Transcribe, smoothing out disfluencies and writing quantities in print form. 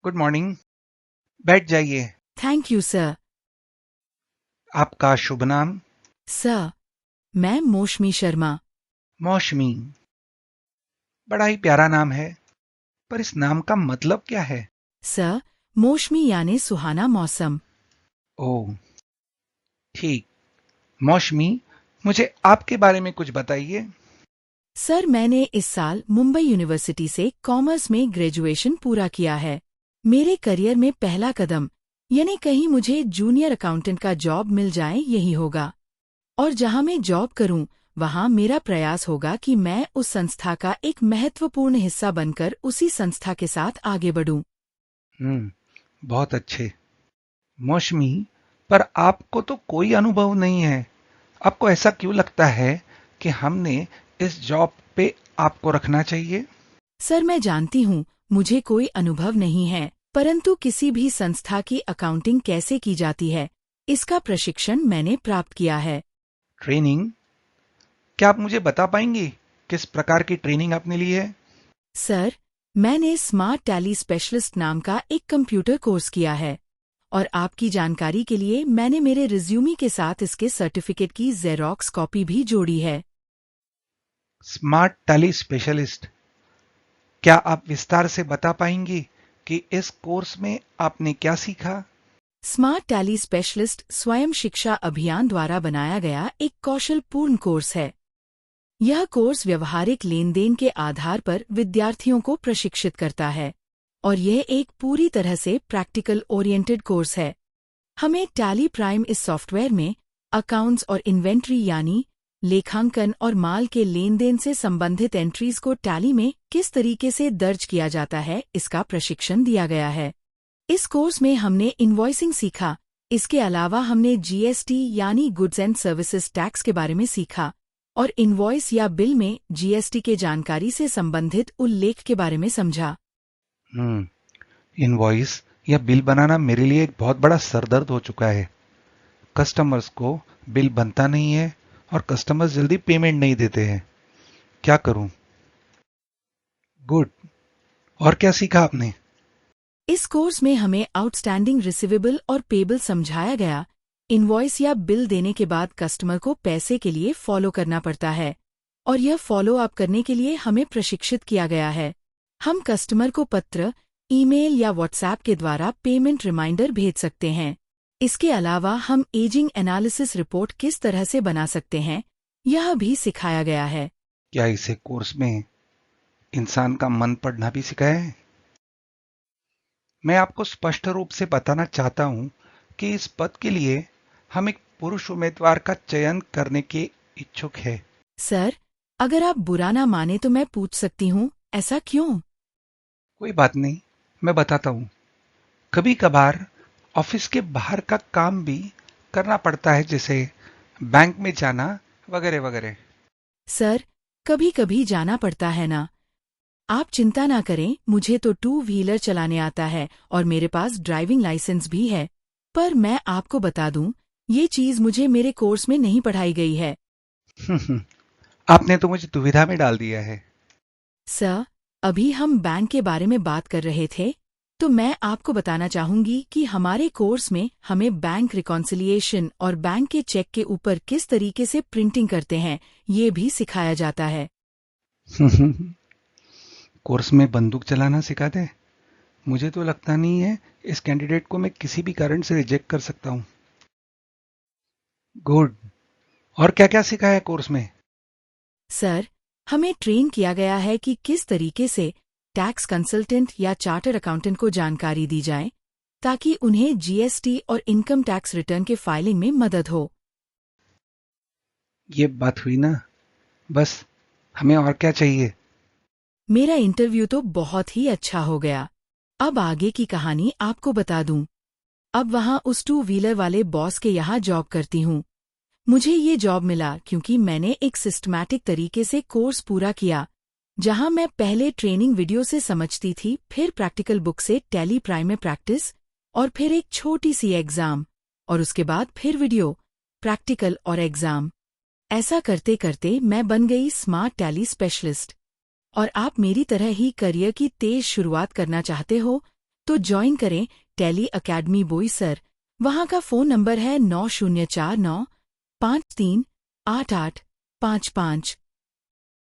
Good morning. बैठ जाइए। Thank you sir. आपका शुभ नाम? सर, मैं मौशमी शर्मा। मौशमी। बड़ा ही प्यारा नाम है, पर इस नाम का मतलब क्या है? सर, मौशमी यानी सुहाना मौसम। ओह, ठीक। मौशमी, मुझे आपके बारे में कुछ बताइए। सर, मैंने इस साल मुंबई यूनिवर्सिटी से कॉमर्स में ग्रेजुएशन पूरा किया है। मेरे करियर में पहला कदम यानी कहीं मुझे जूनियर अकाउंटेंट का जॉब मिल जाए यही होगा। और जहां मैं जॉब करूं, वहां मेरा प्रयास होगा कि मैं उस संस्था का एक महत्वपूर्ण हिस्सा बनकर उसी संस्था के साथ आगे बढ़ूं। बहुत अच्छे। मौशमी, पर आपको तो कोई अनुभव नहीं है। आपको ऐसा क्यों लगता है कि हमने इस जॉब पे आपको रखना चाहिए? सर, मैं जानती हूँ मुझे कोई अनुभव नहीं है, परंतु किसी भी संस्था की अकाउंटिंग कैसे की जाती है, इसका प्रशिक्षण मैंने प्राप्त किया है। ट्रेनिंग? क्या आप मुझे बता पाएंगी किस प्रकार की ट्रेनिंग आपने ली है? सर, मैंने स्मार्ट टैली स्पेशलिस्ट नाम का एक कंप्यूटर कोर्स किया है और आपकी जानकारी के लिए मैंने मेरे रिज्यूमी के साथ इसके सर्टिफिकेट की जेरोक्स कॉपी भी जोड़ी है। Smart tally specialist. क्या आप विस्तार से बता पाएंगी कि इस कोर्स में आपने क्या सीखा? स्मार्ट टैली स्पेशलिस्ट स्वयं शिक्षा अभियान द्वारा बनाया गया एक कौशलपूर्ण कोर्स है। यह कोर्स व्यवहारिक लेन देन के आधार पर विद्यार्थियों को प्रशिक्षित करता है और यह एक पूरी तरह से प्रैक्टिकल ओरिएंटेड कोर्स है। हमें टैली प्राइम इस सॉफ्टवेयर में अकाउंट्स और इन्वेंट्री यानी लेखांकन और माल के लेन देन से संबंधित एंट्रीज को टैली में किस तरीके से दर्ज किया जाता है, इसका प्रशिक्षण दिया गया है। इस कोर्स में हमने इनवॉइसिंग सीखा। इसके अलावा हमने जीएसटी यानी गुड्स एंड सर्विसेज टैक्स के बारे में सीखा और इनवॉइस या बिल में जीएसटी के जानकारी से संबंधित उल्लेख के बारे में समझा। इनवॉइस या बिल बनाना मेरे लिए एक बहुत बड़ा सरदर्द हो चुका है। कस्टमर्स को बिल बनता नहीं है और कस्टमर्स जल्दी पेमेंट नहीं देते हैं। क्या करूं? गुड। और क्या सीखा आपने? इस कोर्स में हमें आउटस्टैंडिंग रिसीवेबल और पेबल समझाया गया। इनवॉइस या बिल देने के बाद कस्टमर को पैसे के लिए फॉलो करना पड़ता है और यह फॉलो अप करने के लिए हमें प्रशिक्षित किया गया है। हम कस्टमर को पत्र, ईमेल या व्हाट्सएप के द्वारा पेमेंट रिमाइंडर भेज सकते हैं। इसके अलावा हम एजिंग एनालिसिस रिपोर्ट किस तरह से बना सकते हैं, यह भी सिखाया गया है। क्या इसे कोर्स में इंसान का मन पढ़ना भी सिखाया है? मैं आपको स्पष्ट रूप से बताना चाहता हूं कि इस पद के लिए हम एक पुरुष उम्मीदवार का चयन करने के इच्छुक हैं। सर, अगर आप बुरा ना माने तो मैं पूछ सकती हूँ, ऐसा क्यों? कोई बात नहीं, मैं बताता हूं। कभी कभार ऑफिस के बाहर का काम भी करना पड़ता है, जैसे बैंक में जाना वगैरह वगैरह। सर, कभी कभी जाना पड़ता है ना। आप चिंता ना करें, मुझे तो टू व्हीलर चलाने आता है और मेरे पास ड्राइविंग लाइसेंस भी है। पर मैं आपको बता दूं, ये चीज मुझे मेरे कोर्स में नहीं पढ़ाई गई है। आपने तो मुझे दुविधा में डाल दिया है। सर, अभी हम बैंक के बारे में बात कर रहे थे, तो मैं आपको बताना चाहूंगी कि हमारे कोर्स में हमें बैंक रिकॉन्सिलिएशन और बैंक के चेक के ऊपर किस तरीके से प्रिंटिंग करते हैं, ये भी सिखाया जाता है। कोर्स में बंदूक चलाना सिखाते हैं? मुझे तो लगता नहीं है इस कैंडिडेट को मैं किसी भी कारण से रिजेक्ट कर सकता हूं। गुड। और क्या क्या सिखाया है कोर्स में? सर, हमें ट्रेन किया गया है कि किस तरीके से टैक्स कंसल्टेंट या चार्टर अकाउंटेंट को जानकारी दी जाए ताकि उन्हें जीएसटी और इनकम टैक्स रिटर्न के फाइलिंग में मदद हो। ये बात हुई ना। बस, हमें और क्या चाहिए? मेरा इंटरव्यू तो बहुत ही अच्छा हो गया। अब आगे की कहानी आपको बता दूं। अब वहां उस टू व्हीलर वाले बॉस के यहाँ जॉब करती हूँ। मुझे ये जॉब मिला क्योंकि मैंने एक सिस्टमैटिक तरीके से कोर्स पूरा किया, जहां मैं पहले ट्रेनिंग वीडियो से समझती थी, फिर प्रैक्टिकल बुक से टैली प्राइम में प्रैक्टिस और फिर एक छोटी सी एग्जाम और उसके बाद फिर वीडियो, प्रैक्टिकल और एग्जाम। ऐसा करते करते मैं बन गई स्मार्ट टैली स्पेशलिस्ट। और आप मेरी तरह ही करियर की तेज शुरुआत करना चाहते हो तो ज्वाइन करें टैली अकेडमी बोईसर। वहाँ का फ़ोन नंबर है 9049538855।